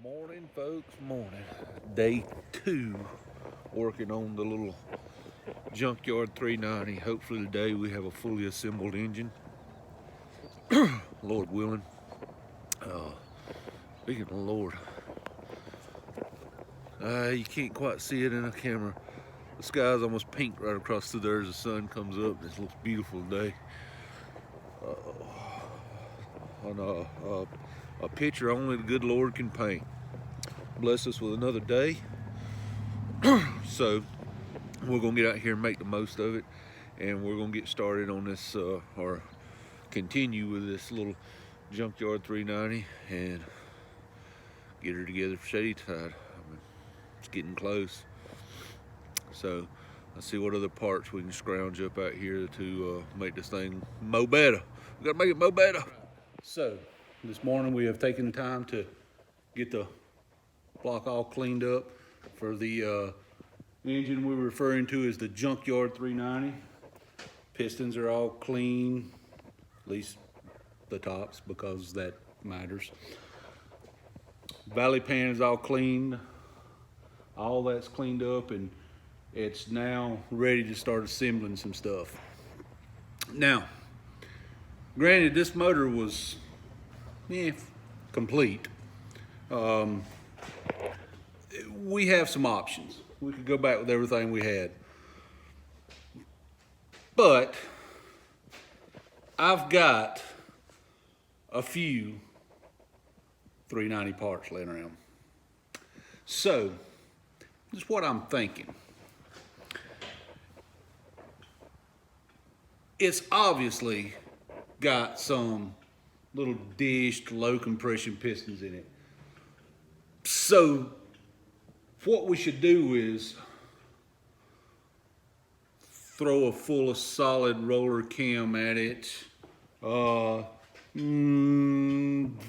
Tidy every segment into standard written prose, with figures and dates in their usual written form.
Morning, folks, morning. Day 2 working on the little junkyard 390. Hopefully today we have a fully assembled engine. Lord willing. Speaking of the Lord, you can't quite see it in a camera. The sky's almost pink right across through there as the sun comes up. This looks beautiful today. On a picture only the good Lord can paint. Bless us with another day. So we're gonna get out here and make the most of it, and we're gonna get started on this or continue with this little junkyard 390 and get her together for shady tide. I mean, it's getting close, so let's see what other parts we can scrounge up out here to make this thing mo better. We gotta make it mo better. So this morning we have taken the time to get the block all cleaned up for the engine we're referring to as the junkyard 390. Pistons are all clean, at least the tops, because that matters. Valley pan is all cleaned. All that's cleaned up, and it's now ready to start assembling some stuff. Now, granted, this motor was complete. We have some options. We could go back with everything we had. But I've got a few 390 parts laying around. So, this is what I'm thinking. It's obviously got some little dished low compression pistons in it. So, what we should do is throw a full solid roller cam at it.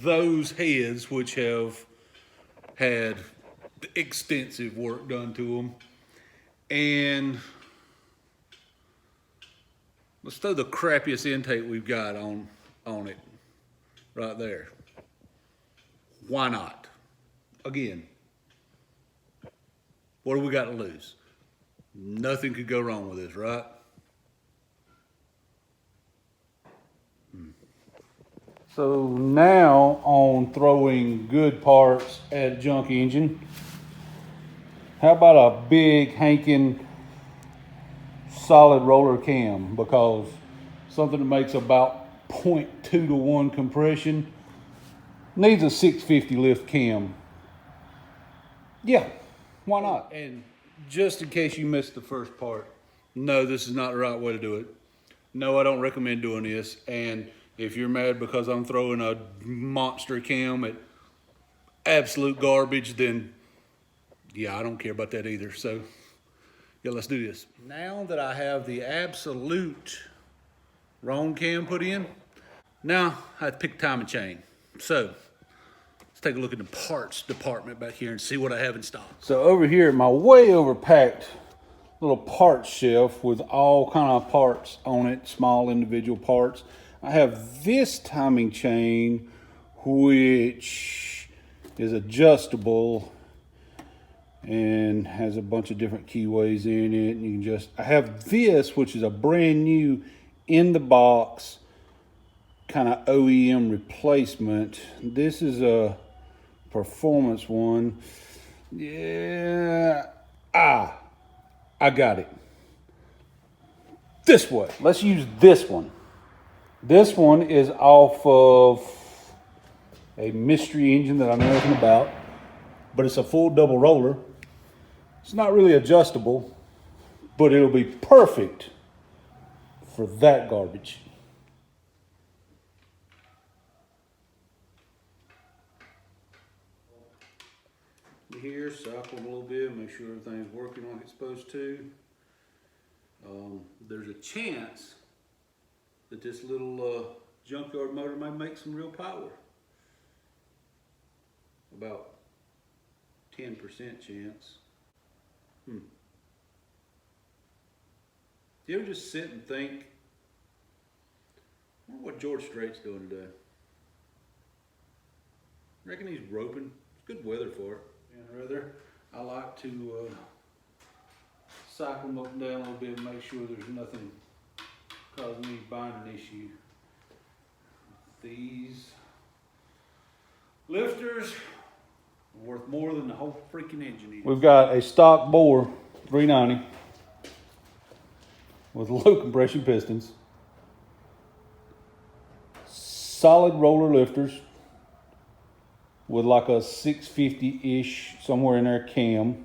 Those heads, which have had extensive work done to them, and let's throw the crappiest intake we've got on it right there. Why not? Again, what do we got to lose? Nothing could go wrong with this, right? So now on throwing good parts at a junk engine, how about a big hanking solid roller cam? Because something that makes about 0.2 to 1 compression needs a 650 lift cam. Yeah, why not? And just in case you missed the first part, no, this is not the right way to do it. No, I don't recommend doing this. And if you're mad because I'm throwing a monster cam at absolute garbage, then yeah, I don't care about that either. So yeah, let's do this. Now that I have the absolute wrong cam put in, now I have to pick time and chain. So let's take a look at the parts department back here and see what I have in stock. So over here, my way overpacked little parts shelf with all kind of parts on it, small individual parts. I have this timing chain, which is adjustable and has a bunch of different keyways in it. And you can just, I have this, which is a brand new in the box kind of OEM replacement. This is a performance one. Yeah, I got it. This way. Let's use this one. This one is off of a mystery engine that I know nothing about, but it's a full double roller. It's not really adjustable, but it'll be perfect for that garbage. Here, cycle them a little bit, make sure everything's working like it's supposed to. There's a chance that this little junkyard motor might make some real power. About 10% chance. Do you ever just sit and think, I wonder what George Strait's doing today? Reckon he's roping Good weather for it. And rather, I like to cycle them up and down a little bit and make sure there's nothing causing any binding issue. These lifters are worth more than the whole freaking engine is. We've got a stock bore 390 with low compression pistons, solid roller lifters with like a 650-ish somewhere in there cam,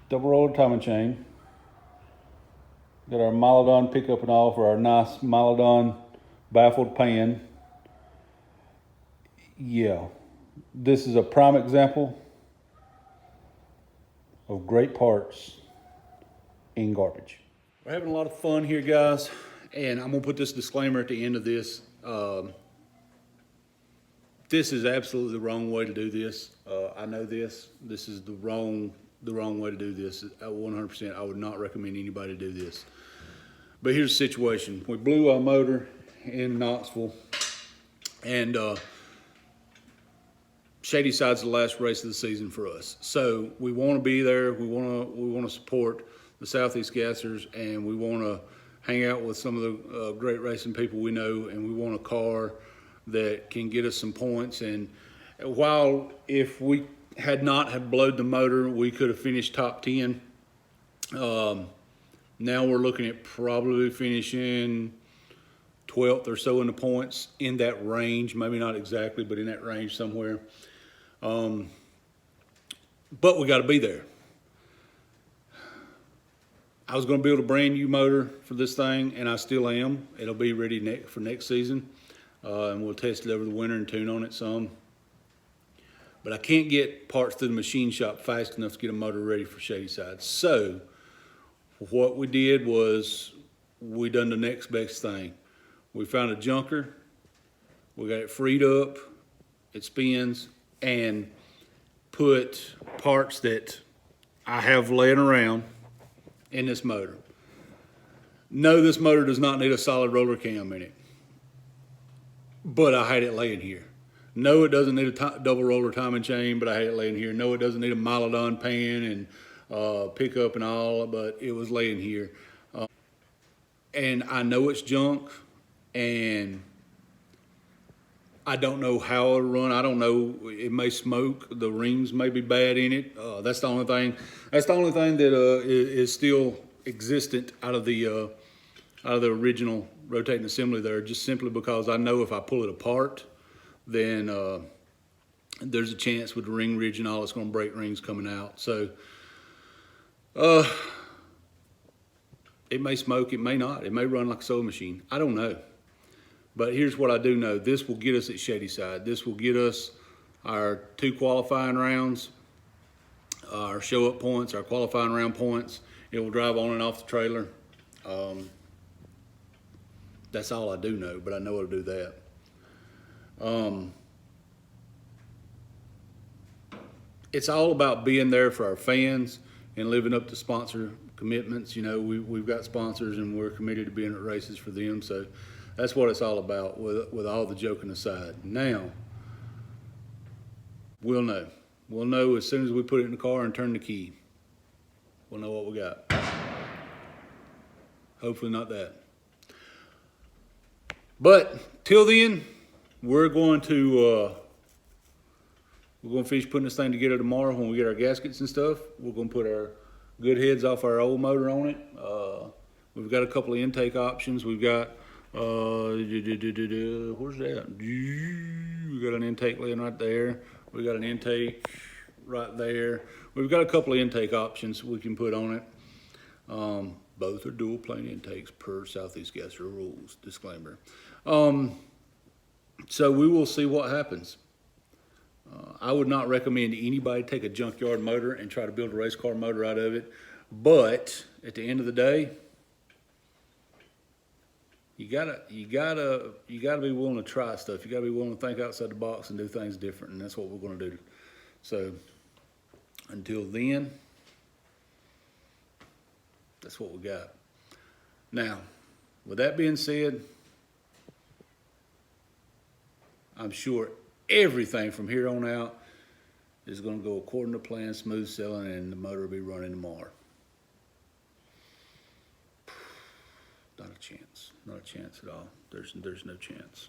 double roller timing chain. Got our Mylodon pickup and all for our nice Mylodon baffled pan. Yeah, this is a prime example of great parts in garbage. We're having a lot of fun here, guys, and I'm gonna put this disclaimer at the end of this. This is absolutely the wrong way to do this. I know this. This is the wrong way to do this. 100%. I would not recommend anybody do this. But here's the situation. We blew our motor in Knoxville, and Shady Side's the last race of the season for us. So we want to be there. We want to support the Southeast Gassers, and we want to hang out with some of the great racing people we know, and we want a car that can get us some points. And while if we had not have blowed the motor, we could have finished top 10. Now we're looking at probably finishing 12th or so in the points, in that range, maybe not exactly, but in that range somewhere. But we got to be there. I was going to build a brand new motor for this thing, and I still am. It'll be ready for next season, and we'll test it over the winter and tune on it some. But I can't get parts to the machine shop fast enough to get a motor ready for Shady Side. So what we did was we done the next best thing. We found a junker, we got it freed up, it spins, and put parts that I have laying around in this motor. No, this motor does not need a solid roller cam in it, but I had it laying here. No, it doesn't need a double roller timing chain, but I had it laying here. No, it doesn't need a Mylodon pan and pickup and all, but it was laying here. And I know it's junk, and I don't know how it'll run. I don't know. It may smoke. The rings may be bad in it. That's the only thing. That's the only thing that is still existent out of the original rotating assembly there. Just simply because I know if I pull it apart, then there's a chance with the ring ridge and all, it's going to break rings coming out. So it may smoke. It may not. It may run like a sewing machine. I don't know. But here's what I do know. This will get us at Shady Side. This will get us our 2 qualifying rounds, our show-up points, our qualifying round points. It will drive on and off the trailer. That's all I do know, but I know it'll do that. It's all about being there for our fans and living up to sponsor commitments. You know, we've got sponsors, and we're committed to being at races for them. So that's what it's all about, with all the joking aside. Now, we'll know. We'll know as soon as we put it in the car and turn the key. We'll know what we got. Hopefully not that. But till then, we're going to finish putting this thing together tomorrow when we get our gaskets and stuff. We're going to put our good heads off our old motor on it. We've got a couple of intake options. We've got where's that? We got an intake laying right there. We got an intake right there. We've got a couple of intake options we can put on it. Both are dual plane intakes per Southeast Gasser rules. Disclaimer. So we will see what happens. I would not recommend anybody take a junkyard motor and try to build a race car motor out of it. But at the end of the day, you gotta be willing to try stuff. You gotta be willing to think outside the box and do things different, and that's what we're gonna do. So until then, that's what we got. Now, with that being said, I'm sure everything from here on out is going to go according to plan, smooth sailing, and the motor will be running tomorrow. Not a chance. Not a chance at all. There's no chance.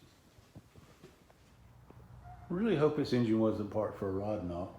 Really hope this engine wasn't part for a rod knot.